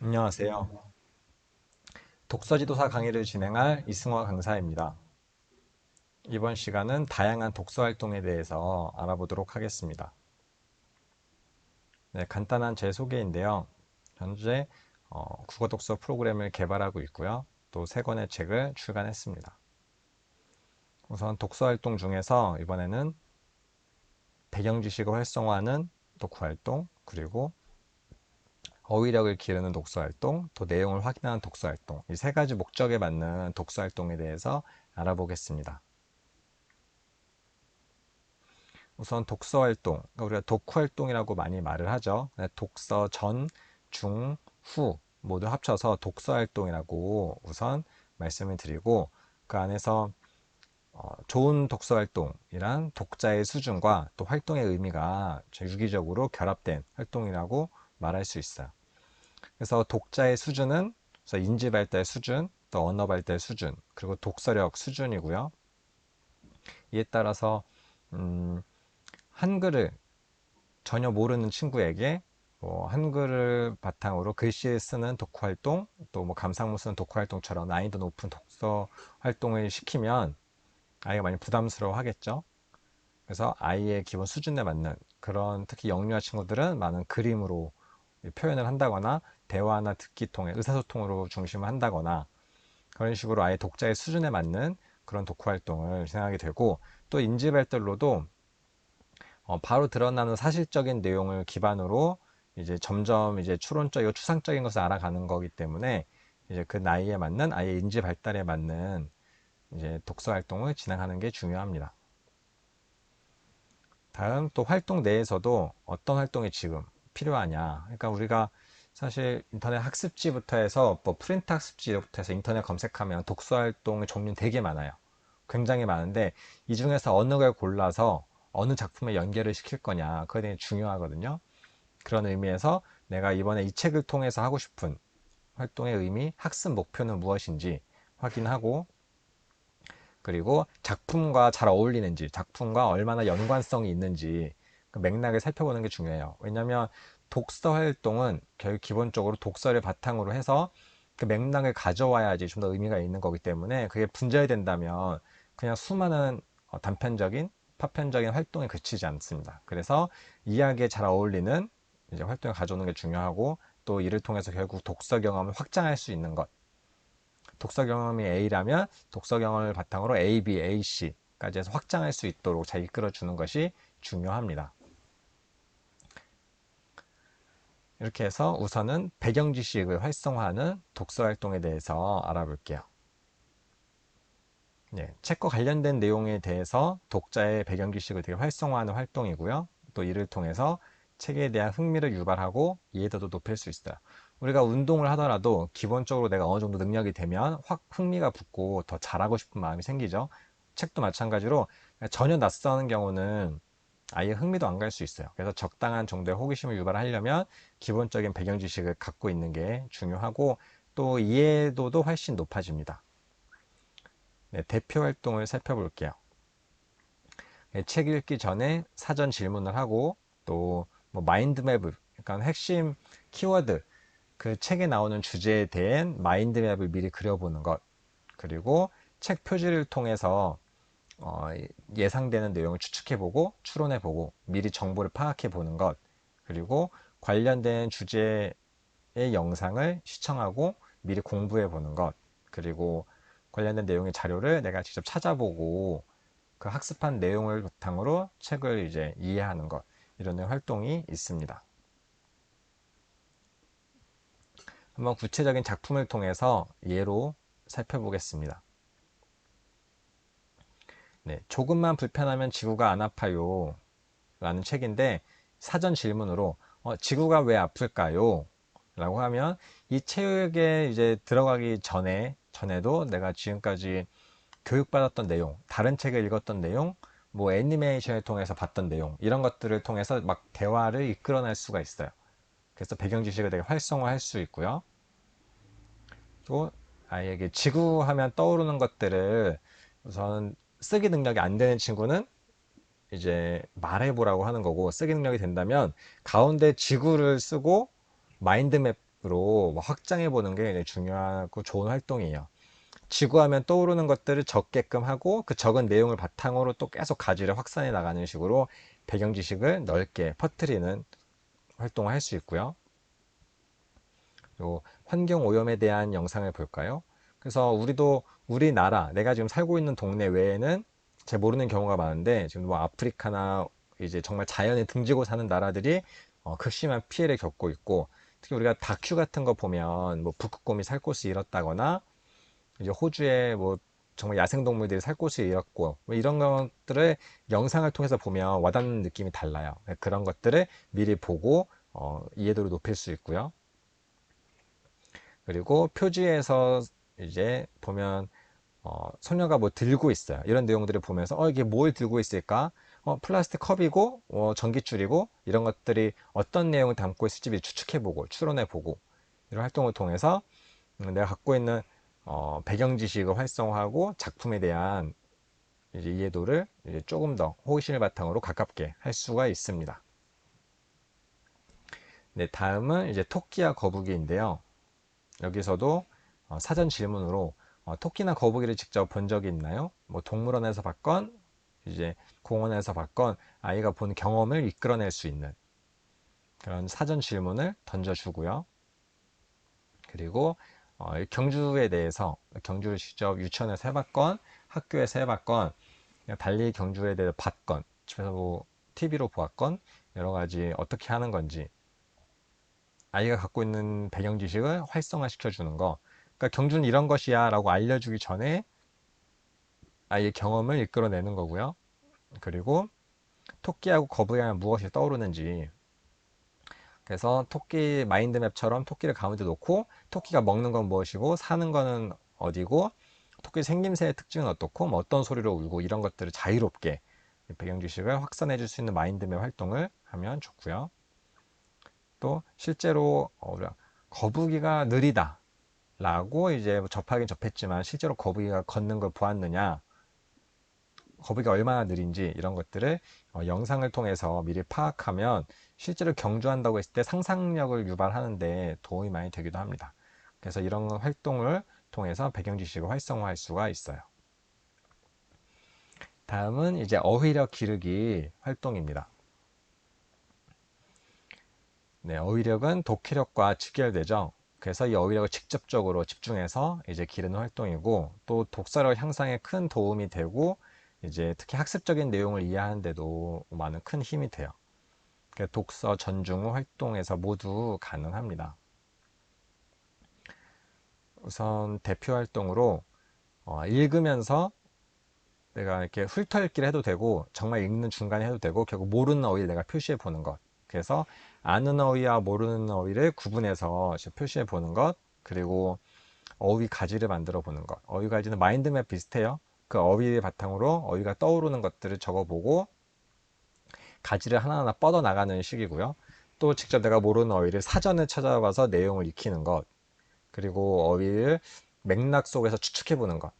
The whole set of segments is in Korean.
안녕하세요. 독서지도사 강의를 진행할 이승화 강사입니다. 이번 시간은 다양한 독서 활동에 대해서 알아보도록 하겠습니다. 네, 간단한 제 소개인데요. 현재 국어 독서 프로그램을 개발하고 있고요. 또 세 권의 책을 출간했습니다. 우선 독서 활동 중에서 이번에는 배경 지식을 활성화하는 독후 활동, 그리고 어휘력을 기르는 독서 활동, 또 내용을 확인하는 독서 활동, 이 세 가지 목적에 맞는 독서 활동에 대해서 알아보겠습니다. 우선 독서 활동, 그러니까 우리가 독후 활동이라고 많이 말을 하죠. 독서 전, 중, 후 모두 합쳐서 독서 활동이라고 우선 말씀을 드리고, 그 안에서 좋은 독서 활동이란 독자의 수준과 또 활동의 의미가 유기적으로 결합된 활동이라고 말할 수 있어요. 그래서 독자의 수준은 그래서 인지 발달 수준, 또 언어 발달 수준, 그리고 독서력 수준이고요. 이에 따라서 한글을 전혀 모르는 친구에게 한글을 바탕으로 글씨를 쓰는 독후 활동, 또 감상문 쓰는 독후 활동처럼 난이도 높은 독서 활동을 시키면 아이가 많이 부담스러워 하겠죠. 그래서 아이의 기본 수준에 맞는 그런, 특히 영유아 친구들은 많은 그림으로 표현을 한다거나 대화나 듣기 통해 의사소통으로 중심을 한다거나 그런 식으로 아예 독자의 수준에 맞는 그런 독후 활동을 진행하게 되고, 또 인지 발달로도 바로 드러나는 사실적인 내용을 기반으로 이제 점점 이제 추론적이고 추상적인 것을 알아가는 거기 때문에 이제 그 나이에 맞는 아이의 인지 발달에 맞는 이제 독서 활동을 진행하는 게 중요합니다. 다음, 또 활동 내에서도 어떤 활동이 지금 필요하냐. 그러니까 우리가 사실 인터넷 학습지부터 해서 뭐 프린트 학습지부터 해서 인터넷 검색하면 독서 활동의 종류는 되게 많아요. 굉장히 많은데 이 중에서 어느 걸 골라서 어느 작품에 연결을 시킬 거냐, 그게 되게 중요하거든요. 그런 의미에서 내가 이번에 이 책을 통해서 하고 싶은 활동의 의미, 학습 목표는 무엇인지 확인하고, 그리고 작품과 잘 어울리는지, 작품과 얼마나 연관성이 있는지 그 맥락을 살펴보는 게 중요해요. 왜냐하면 독서 활동은 결국 기본적으로 독서를 바탕으로 해서 그 맥락을 가져와야지 좀 더 의미가 있는 거기 때문에, 그게 분절된다면 그냥 수많은 단편적인 파편적인 활동에 그치지 않습니다. 그래서 이야기에 잘 어울리는 이제 활동을 가져오는 게 중요하고, 또 이를 통해서 결국 독서 경험을 확장할 수 있는 것, 독서 경험이 A라면 독서 경험을 바탕으로 A, B, A, C까지 해서 확장할 수 있도록 잘 이끌어 주는 것이 중요합니다. 이렇게 해서 우선은 배경 지식을 활성화하는 독서 활동에 대해서 알아볼게요. 네, 책과 관련된 내용에 대해서 독자의 배경 지식을 되게 활성화하는 활동이고요. 또 이를 통해서 책에 대한 흥미를 유발하고 이해도도 높일 수 있어요. 우리가 운동을 하더라도 기본적으로 내가 어느 정도 능력이 되면 확 흥미가 붙고 더 잘하고 싶은 마음이 생기죠. 책도 마찬가지로 전혀 낯서는 경우는 아예 흥미도 안 갈 수 있어요. 그래서 적당한 정도의 호기심을 유발하려면 기본적인 배경 지식을 갖고 있는 게 중요하고, 또 이해도도 훨씬 높아집니다. 네, 대표 활동을 살펴볼게요. 네, 책 읽기 전에 사전 질문을 하고, 또 마인드맵을, 약간 핵심 키워드, 그 책에 나오는 주제에 대한 마인드맵을 미리 그려보는 것, 그리고 책 표지를 통해서 어, 예상되는 내용을 추측해보고 추론해보고 미리 정보를 파악해보는 것, 그리고 관련된 주제의 영상을 시청하고 미리 공부해보는 것, 그리고 관련된 내용의 자료를 내가 직접 찾아보고 그 학습한 내용을 바탕으로 책을 이제 이해하는 것, 이런 활동이 있습니다. 한번 구체적인 작품을 통해서 예로 살펴보겠습니다. 네, 조금만 불편하면 지구가 안 아파요 라는 책인데, 사전 질문으로 지구가 왜 아플까요? 라고 하면 이 책에 이제 들어가기 전에도 내가 지금까지 교육받았던 내용, 다른 책을 읽었던 내용, 뭐 애니메이션을 통해서 봤던 내용, 이런 것들을 통해서 막 대화를 이끌어낼 수가 있어요. 그래서 배경 지식을 되게 활성화할 수 있고요. 또 아이에게 지구 하면 떠오르는 것들을 우선 쓰기 능력이 안 되는 친구는 이제 말해보라고 하는 거고, 쓰기 능력이 된다면 가운데 지구를 쓰고 마인드맵 뭐 확장해 보는 게 굉장히 중요하고 좋은 활동이에요. 지구하면 떠오르는 것들을 적게끔 하고 그 적은 내용을 바탕으로 또 계속 가지를 확산해 나가는 식으로 배경 지식을 넓게 퍼뜨리는 활동을 할 수 있고요. 그리고 환경 오염에 대한 영상을 볼까요? 그래서 우리나라, 내가 지금 살고 있는 동네 외에는 잘 모르는 경우가 많은데, 지금 뭐 아프리카나 이제 정말 자연에 등지고 사는 나라들이 극심한 피해를 겪고 있고, 특히 우리가 다큐 같은 거 보면 뭐 북극곰이 살 곳을 잃었다거나 이제 호주에 뭐 정말 야생동물들이 살 곳을 잃었고 뭐 이런 것들을 영상을 통해서 보면 와닿는 느낌이 달라요. 그런 것들을 미리 보고 이해도를 높일 수 있고요. 그리고 표지에서 이제 보면 소녀가 뭐 들고 있어요. 이런 내용들을 보면서 이게 뭘 들고 있을까? 플라스틱 컵이고 전깃줄이고 이런 것들이 어떤 내용을 담고 있을지 미리 추측해보고 추론해보고 이런 활동을 통해서 내가 갖고 있는 배경 지식을 활성화하고 작품에 대한 이제 이해도를 이제 조금 더 호기심을 바탕으로 가깝게 할 수가 있습니다. 네, 다음은 이제 토끼와 거북이인데요. 여기서도 사전 질문으로 토끼나 거북이를 직접 본 적이 있나요? 뭐 동물원에서 봤건 이제 공원에서 봤건 아이가 본 경험을 이끌어낼 수 있는 그런 사전 질문을 던져주고요. 그리고 경주에 대해서 경주를 직접 유치원에서 해봤건 학교에서 해봤건 달리 경주에 대해 봤건 집에서 뭐 TV로 보았건 여러 가지 어떻게 하는 건지 아이가 갖고 있는 배경 지식을 활성화 시켜주는 거. 그러니까 경주는 이런 것이야 라고 알려주기 전에 아이의 경험을 이끌어내는 거고요. 그리고 토끼하고 거북이하면 무엇이 떠오르는지. 그래서 토끼 마인드맵처럼 토끼를 가운데 놓고 토끼가 먹는 건 무엇이고 사는 거는 어디고 토끼 생김새의 특징은 어떻고 뭐 어떤 소리로 울고 이런 것들을 자유롭게 배경 지식을 확산해 줄 수 있는 마인드맵 활동을 하면 좋고요. 또 실제로 우리가 거북이가 느리다 라고 이제 접하긴 접했지만 실제로 거북이가 걷는 걸 보았느냐, 거북이가 얼마나 느린지 이런 것들을 영상을 통해서 미리 파악하면 실제로 경주한다고 했을 때 상상력을 유발하는데 도움이 많이 되기도 합니다. 그래서 이런 활동을 통해서 배경 지식을 활성화할 수가 있어요. 다음은 이제 어휘력 기르기 활동입니다. 네, 어휘력은 독해력과 직결되죠. 그래서 이 어휘력을 직접적으로 집중해서 이제 기르는 활동이고 또 독서력 향상에 큰 도움이 되고 이제 특히 학습적인 내용을 이해하는 데도 많은 큰 힘이 돼요. 독서 전중 활동에서 모두 가능합니다. 우선 대표 활동으로 읽으면서 내가 이렇게 훑어읽기를 해도 되고 정말 읽는 중간에 해도 되고 결국 모르는 어휘를 내가 표시해 보는 것. 그래서 아는 어휘와 모르는 어휘를 구분해서 표시해 보는 것. 그리고 어휘 가지를 만들어 보는 것. 어휘 가지는 마인드맵 비슷해요. 그 어휘를 바탕으로 어휘가 떠오르는 것들을 적어보고 가지를 하나하나 뻗어나가는 식이고요. 또 직접 내가 모르는 어휘를 사전을 찾아봐서 내용을 익히는 것. 그리고 어휘를 맥락 속에서 추측해 보는 것.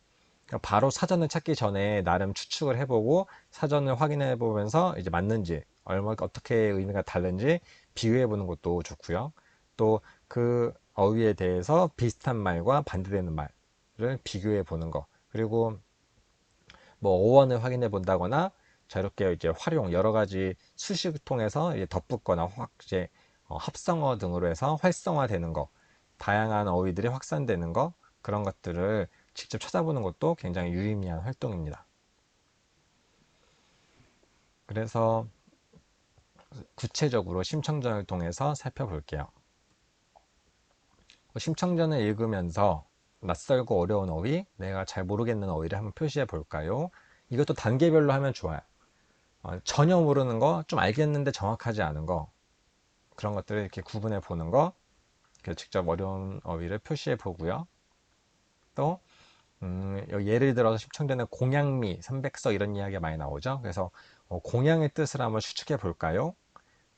그러니까 바로 사전을 찾기 전에 나름 추측을 해보고 사전을 확인해 보면서 이제 맞는지 얼마 어떻게 의미가 다른지 비교해 보는 것도 좋고요. 또 그 어휘에 대해서 비슷한 말과 반대되는 말을 비교해 보는 거. 그리고 뭐 어원을 확인해 본다거나 자유롭게 이제 활용 여러 가지 수식을 통해서 이제 덧붙거나 확 이제 합성어 등으로 해서 활성화되는 거. 다양한 어휘들이 확산되는 거. 그런 것들을 직접 찾아보는 것도 굉장히 유의미한 활동입니다. 그래서 구체적으로 심청전을 통해서 살펴볼게요. 심청전을 읽으면서 낯설고 어려운 어휘, 내가 잘 모르겠는 어휘를 한번 표시해 볼까요? 이것도 단계별로 하면 좋아요. 전혀 모르는 거, 좀 알겠는데 정확하지 않은 거, 그런 것들을 이렇게 구분해 보는 거, 직접 어려운 어휘를 표시해 보고요. 또 여기 예를 들어서 심청전에 공양미, 삼백서 이런 이야기가 많이 나오죠. 그래서 공양의 뜻을 한번 추측해 볼까요?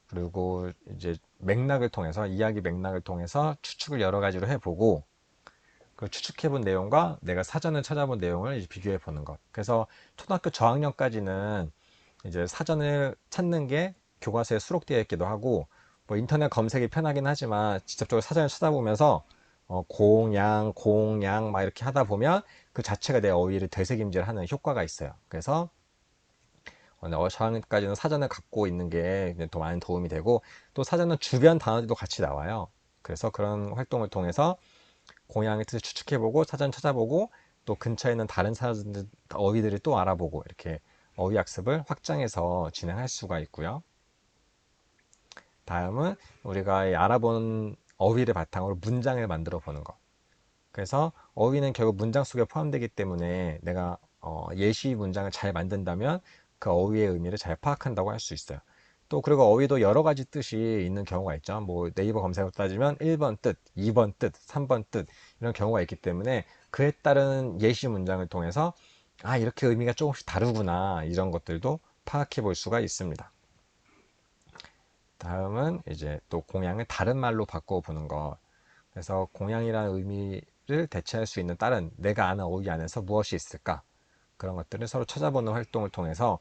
그리고 이제 맥락을 통해서 이야기 맥락을 통해서 추측을 여러 가지로 해보고 그 추측해 본 내용과 내가 사전을 찾아본 내용을 이제 비교해 보는 것. 그래서 초등학교 저학년까지는 이제 사전을 찾는 게 교과서에 수록되어 있기도 하고 뭐 인터넷 검색이 편하긴 하지만 직접적으로 사전을 찾아보면서 공양, 공양 막 이렇게 하다 보면 그 자체가 내 어휘를 되새김질하는 효과가 있어요. 그래서 저한테까지는 사전을 갖고 있는 게 더 많은 도움이 되고, 또 사전은 주변 단어들도 같이 나와요. 그래서 그런 활동을 통해서 공양의 뜻을 추측해보고 사전 찾아보고 또 근처에 있는 다른 사람들 어휘들을 또 알아보고 이렇게 어휘 학습을 확장해서 진행할 수가 있고요. 다음은 우리가 알아본 어휘를 바탕으로 문장을 만들어 보는 것. 그래서 어휘는 결국 문장 속에 포함되기 때문에 내가 예시 문장을 잘 만든다면 그 어휘의 의미를 잘 파악한다고 할 수 있어요. 또 그리고 어휘도 여러 가지 뜻이 있는 경우가 있죠. 뭐 네이버 검색어로 따지면 1번 뜻, 2번 뜻, 3번 뜻 이런 경우가 있기 때문에 그에 따른 예시 문장을 통해서 아, 이렇게 의미가 조금씩 다르구나 이런 것들도 파악해 볼 수가 있습니다. 다음은 이제 또 공양을 다른 말로 바꿔보는 것. 그래서 공양이라는 의미를 대체할 수 있는 다른 내가 아는 어휘 안에서 무엇이 있을까? 그런 것들을 서로 찾아보는 활동을 통해서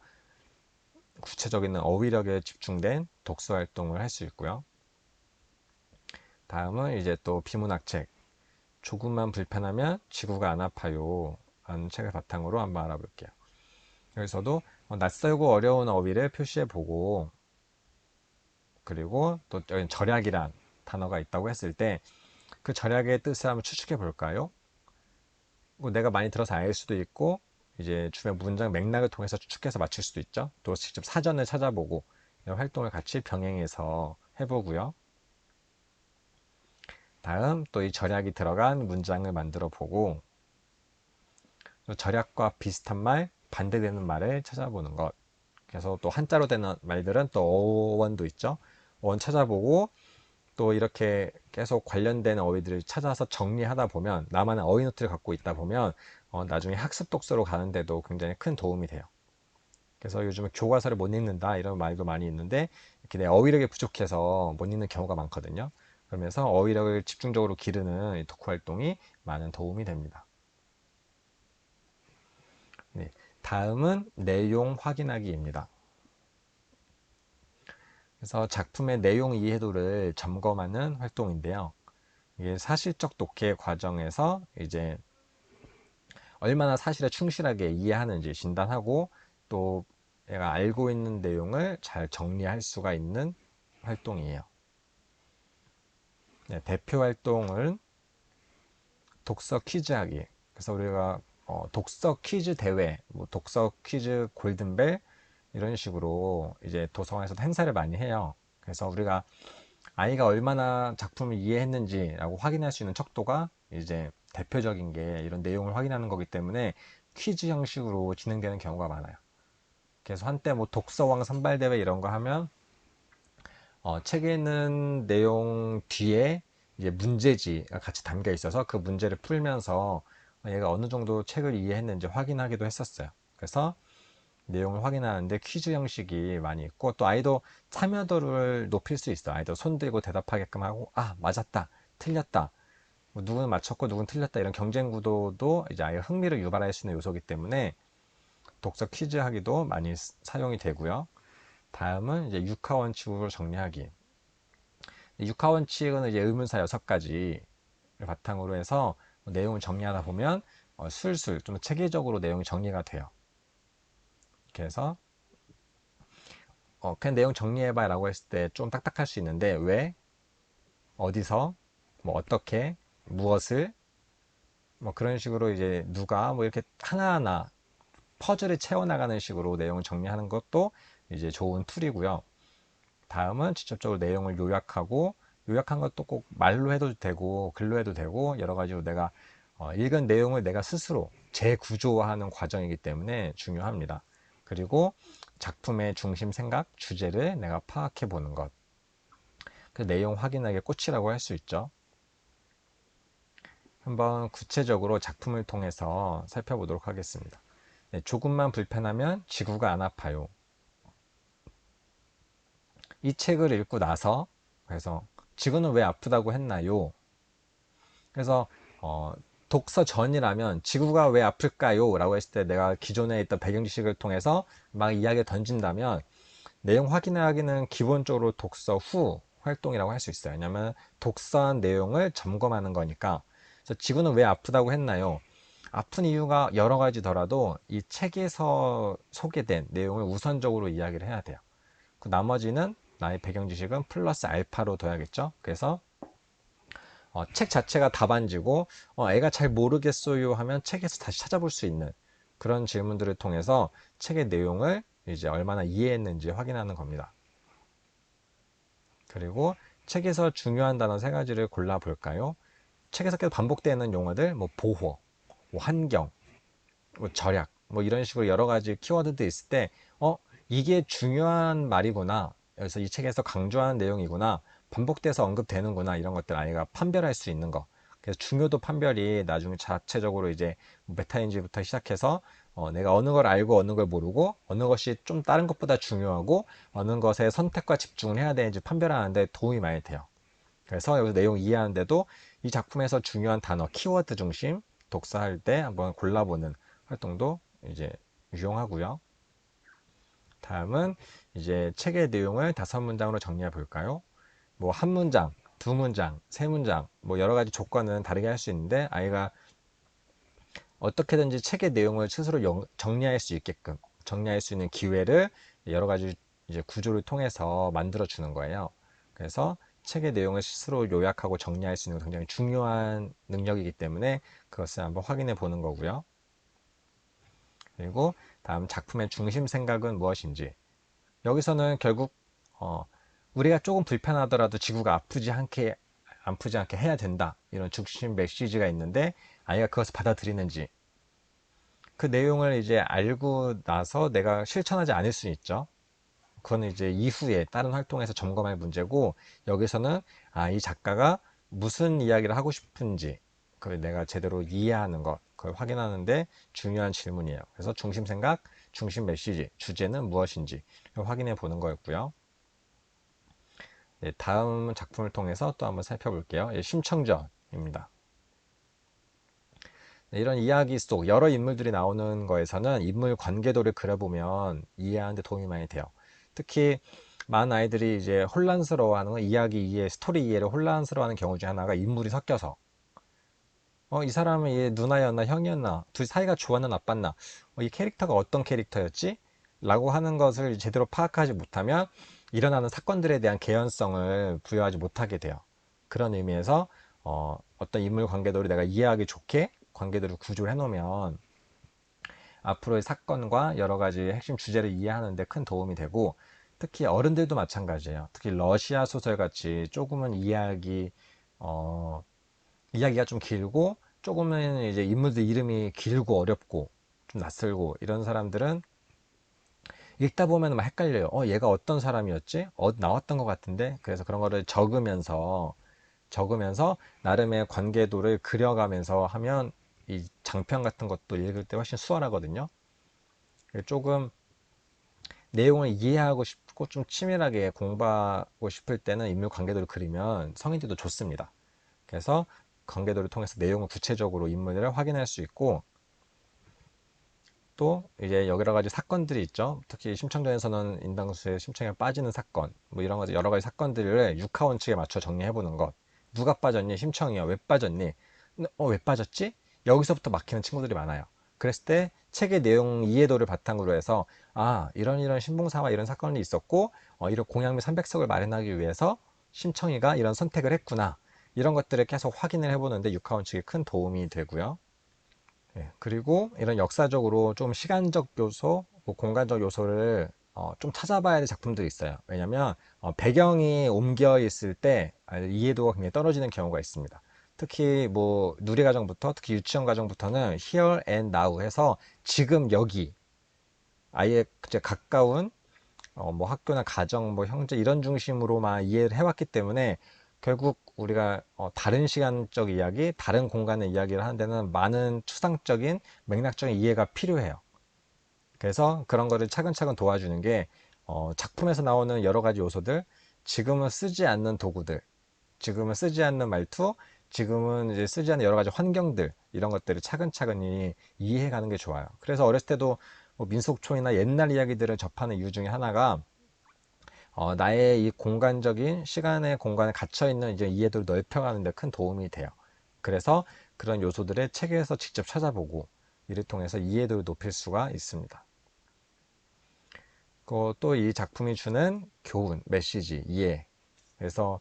구체적인 어휘력에 집중된 독서 활동을 할 수 있고요. 다음은 이제 또 비문학 책. 조금만 불편하면 지구가 안 아파요. 라는 책을 바탕으로 한번 알아볼게요. 여기서도 낯설고 어려운 어휘를 표시해 보고, 그리고 또 여기 절약이란 단어가 있다고 했을 때 그 절약의 뜻을 한번 추측해 볼까요? 뭐 내가 많이 들어서 알 수도 있고 이제 주변 문장 맥락을 통해서 추측해서 맞출 수도 있죠. 또 직접 사전을 찾아보고 이런 활동을 같이 병행해서 해보고요. 다음 또 이 절약이 들어간 문장을 만들어 보고 절약과 비슷한 말, 반대되는 말을 찾아보는 것. 그래서 또 한자로 되는 말들은 또 어원도 있죠. 어원 찾아보고 또 이렇게 계속 관련된 어휘들을 찾아서 정리하다 보면 나만의 어휘 노트를 갖고 있다 보면 나중에 학습 독서로 가는데도 굉장히 큰 도움이 돼요. 그래서 요즘에 교과서를 못 읽는다 이런 말도 많이 있는데 이렇게 내 어휘력이 부족해서 못 읽는 경우가 많거든요. 그러면서 어휘력을 집중적으로 기르는 이 독후 활동이 많은 도움이 됩니다. 네, 다음은 내용 확인하기입니다. 그래서 작품의 내용 이해도를 점검하는 활동인데요. 이게 사실적 독해 과정에서 이제 얼마나 사실에 충실하게 이해하는지 진단하고 또 얘가 알고 있는 내용을 잘 정리할 수가 있는 활동이에요. 네, 대표 활동은 독서 퀴즈 하기. 그래서 우리가 독서 퀴즈 대회, 뭐 독서 퀴즈 골든벨 이런 식으로 이제 도서관에서도 행사를 많이 해요. 그래서 우리가 아이가 얼마나 작품을 이해했는지라고 확인할 수 있는 척도가 이제 대표적인 게 이런 내용을 확인하는 거기 때문에 퀴즈 형식으로 진행되는 경우가 많아요. 그래서 한때 뭐 독서왕 선발대회 이런 거 하면 책에 있는 내용 뒤에 이제 문제지가 같이 담겨 있어서 그 문제를 풀면서 얘가 어느 정도 책을 이해했는지 확인하기도 했었어요. 그래서 내용을 확인하는데 퀴즈 형식이 많이 있고 또 아이도 참여도를 높일 수 있어. 아이도 손 들고 대답하게끔 하고 아 맞았다 틀렸다 뭐 누구는 맞췄고 누구는 틀렸다 이런 경쟁 구도도 이제 아이의 흥미를 유발할 수 있는 요소이기 때문에 독서 퀴즈 하기도 많이 사용이 되고요. 다음은 이제 육하 원칙으로 정리하기. 육하 원칙은 이제 의문사 6가지를 바탕으로 해서 내용을 정리하다 보면 술술 좀 체계적으로 내용이 정리가 돼요. 그래서 그냥 내용 정리해봐 라고 했을 때 좀 딱딱할 수 있는데 왜, 어디서, 뭐 어떻게, 무엇을 뭐 그런 식으로 이제 누가 뭐 이렇게 하나하나 퍼즐을 채워나가는 식으로 내용을 정리하는 것도 이제 좋은 툴이고요. 다음은 직접적으로 내용을 요약하고 요약한 것도 꼭 말로 해도 되고 글로 해도 되고 여러 가지로 내가 읽은 내용을 내가 스스로 재구조화하는 과정이기 때문에 중요합니다. 그리고 작품의 중심 생각, 주제를 내가 파악해 보는 것. 그 내용 확인하기의 꽃이라고 할 수 있죠. 한번 구체적으로 작품을 통해서 살펴보도록 하겠습니다. 네, 조금만 불편하면 지구가 안 아파요. 이 책을 읽고 나서 그래서 지구는 왜 아프다고 했나요? 그래서 독서 전이라면 지구가 왜 아플까요? 라고 했을 때 내가 기존에 있던 배경 지식을 통해서 막 이야기를 던진다면 내용 확인하기는 기본적으로 독서 후 활동이라고 할 수 있어요. 왜냐하면 독서한 내용을 점검하는 거니까. 그래서 지구는 왜 아프다고 했나요? 아픈 이유가 여러 가지더라도 이 책에서 소개된 내용을 우선적으로 이야기를 해야 돼요. 그 나머지는 나의 배경 지식은 플러스 알파로 둬야겠죠. 그래서 책 자체가 답안지고 애가 잘 모르겠어요 하면 책에서 다시 찾아볼 수 있는 그런 질문들을 통해서 책의 내용을 이제 얼마나 이해했는지 확인하는 겁니다. 그리고 책에서 중요한 단어 세 가지를 골라 볼까요? 책에서 계속 반복되는 용어들, 뭐 보호, 뭐 환경, 뭐 절약, 뭐 이런 식으로 여러 가지 키워드들이 있을 때, 이게 중요한 말이구나. 그래서 이 책에서 강조하는 내용이구나. 반복돼서 언급되는구나. 이런 것들 아이가 판별할 수 있는 거. 그래서 중요도 판별이 나중에 자체적으로 이제 메타인지부터 시작해서 내가 어느 걸 알고 어느 걸 모르고 어느 것이 좀 다른 것보다 중요하고 어느 것에 선택과 집중을 해야 되는지 판별하는데 도움이 많이 돼요. 그래서 여기서 내용 이해하는데도 이 작품에서 중요한 단어, 키워드 중심 독서할 때 한번 골라보는 활동도 이제 유용하고요. 다음은 이제 책의 내용을 5문장으로 정리해 볼까요? 뭐 한 문장, 두 문장, 세 문장, 뭐 여러 가지 조건은 다르게 할 수 있는데 아이가 어떻게든지 책의 내용을 스스로 정리할 수 있게끔 정리할 수 있는 기회를 여러 가지 이제 구조를 통해서 만들어 주는 거예요. 그래서 책의 내용을 스스로 요약하고 정리할 수 있는 굉장히 중요한 능력이기 때문에 그것을 한번 확인해 보는 거고요. 그리고 다음 작품의 중심 생각은 무엇인지. 여기서는 결국 우리가 조금 불편하더라도 지구가 아프지 않게 해야 된다. 이런 중심 메시지가 있는데 아이가 그것을 받아들이는지 그 내용을 이제 알고 나서 내가 실천하지 않을 수 있죠. 그거는 이제 이후에 다른 활동에서 점검할 문제고 여기서는 이 작가가 무슨 이야기를 하고 싶은지 그걸 내가 제대로 이해하는 것 그걸 확인하는데 중요한 질문이에요. 그래서 중심 생각, 중심 메시지, 주제는 무엇인지 확인해 보는 거였고요. 네, 다음 작품을 통해서 또 한번 살펴볼게요. 심청전입니다. 네, 이런 이야기 속 여러 인물들이 나오는 거에서는 인물 관계도를 그려보면 이해하는 데 도움이 많이 돼요. 특히 많은 아이들이 이제 혼란스러워하는 건 이야기 이해, 스토리 이해를 혼란스러워하는 경우 중에 하나가 인물이 섞여서 이 사람은 얘 누나였나 형이었나 둘이 사이가 좋았나 나빴나 이 캐릭터가 어떤 캐릭터였지? 라고 하는 것을 제대로 파악하지 못하면 일어나는 사건들에 대한 개연성을 부여하지 못하게 돼요. 그런 의미에서 어떤 인물 관계도를 내가 이해하기 좋게 관계들을 구조를 해놓으면 앞으로의 사건과 여러 가지 핵심 주제를 이해하는 데 큰 도움이 되고 특히 어른들도 마찬가지예요. 특히 러시아 소설 같이 조금은 이야기가 좀 길고 조금은 이제 인물들 이름이 길고 어렵고 좀 낯설고 이런 사람들은 읽다 보면 막 헷갈려요. 얘가 어떤 사람이었지? 나왔던 것 같은데? 그래서 그런 거를 적으면서 나름의 관계도를 그려가면서 하면 이 장편 같은 것도 읽을 때 훨씬 수월하거든요. 조금 내용을 이해하고 싶고 좀 치밀하게 공부하고 싶을 때는 인물 관계도를 그리면 성인들도 좋습니다. 그래서 관계도를 통해서 내용을 구체적으로 인물을 확인할 수 있고 또 이제 여러 가지 사건들이 있죠. 특히 심청전에서는 인당수의 심청에 빠지는 사건, 뭐 이런 거 여러 가지 사건들을 육하 원칙에 맞춰 정리해 보는 것. 누가 빠졌니? 심청이요. 왜 빠졌니? 근데, 왜 빠졌지? 여기서부터 막히는 친구들이 많아요. 그랬을 때 책의 내용 이해도를 바탕으로 해서 이런 신봉사와 이런 사건이 있었고 이런 공양미 300석을 마련하기 위해서 심청이가 이런 선택을 했구나. 이런 것들을 계속 확인을 해보는데 육하 원칙이 큰 도움이 되고요. 그리고 이런 역사적으로 좀 시간적 요소, 뭐 공간적 요소를 좀 찾아봐야 될 작품들이 있어요. 왜냐면 배경이 옮겨 있을 때 이해도가 굉장히 떨어지는 경우가 있습니다. 특히 뭐 누리과정부터 특히 유치원 과정부터는 here and now 해서 지금 여기 아예 이제 가까운 뭐 학교나 가정, 뭐 형제 이런 중심으로만 이해를 해왔기 때문에 결국 우리가 다른 시간적 이야기, 다른 공간의 이야기를 하는 데는 많은 추상적인 맥락적인 이해가 필요해요. 그래서 그런 거를 차근차근 도와주는 게 작품에서 나오는 여러 가지 요소들, 지금은 쓰지 않는 도구들, 지금은 쓰지 않는 말투, 지금은 이제 쓰지 않는 여러 가지 환경들 이런 것들을 차근차근히 이해해가는 게 좋아요. 그래서 어렸을 때도 뭐 민속촌이나 옛날 이야기들을 접하는 이유 중에 하나가 나의 이 공간적인 시간의 공간에 갇혀 있는 이제 이해도를 넓혀가는 데 큰 도움이 돼요. 그래서 그런 요소들을 책에서 직접 찾아보고 이를 통해서 이해도를 높일 수가 있습니다. 또 이 작품이 주는 교훈, 메시지, 이해. 그래서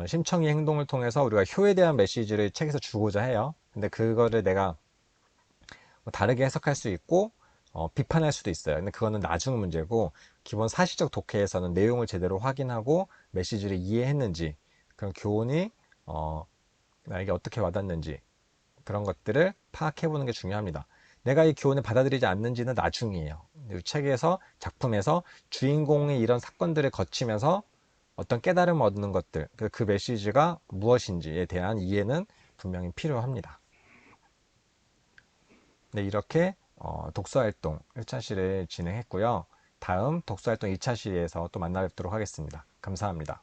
심청이 행동을 통해서 우리가 효에 대한 메시지를 책에서 주고자 해요. 근데 그거를 내가 뭐 다르게 해석할 수 있고 비판할 수도 있어요. 근데 그거는 나중 문제고, 기본 사실적 독해에서는 내용을 제대로 확인하고 메시지를 이해했는지, 그런 교훈이 나에게 어떻게 와닿는지, 그런 것들을 파악해 보는 게 중요합니다. 내가 이 교훈을 받아들이지 않는지는 나중이에요. 이 책에서, 작품에서 주인공이 이런 사건들을 거치면서 어떤 깨달음을 얻는 것들, 그 메시지가 무엇인지에 대한 이해는 분명히 필요합니다. 네, 이렇게 독서활동 1차 시를 진행했고요. 다음 독서활동 2차 시에서 또 만나 뵙도록 하겠습니다. 감사합니다.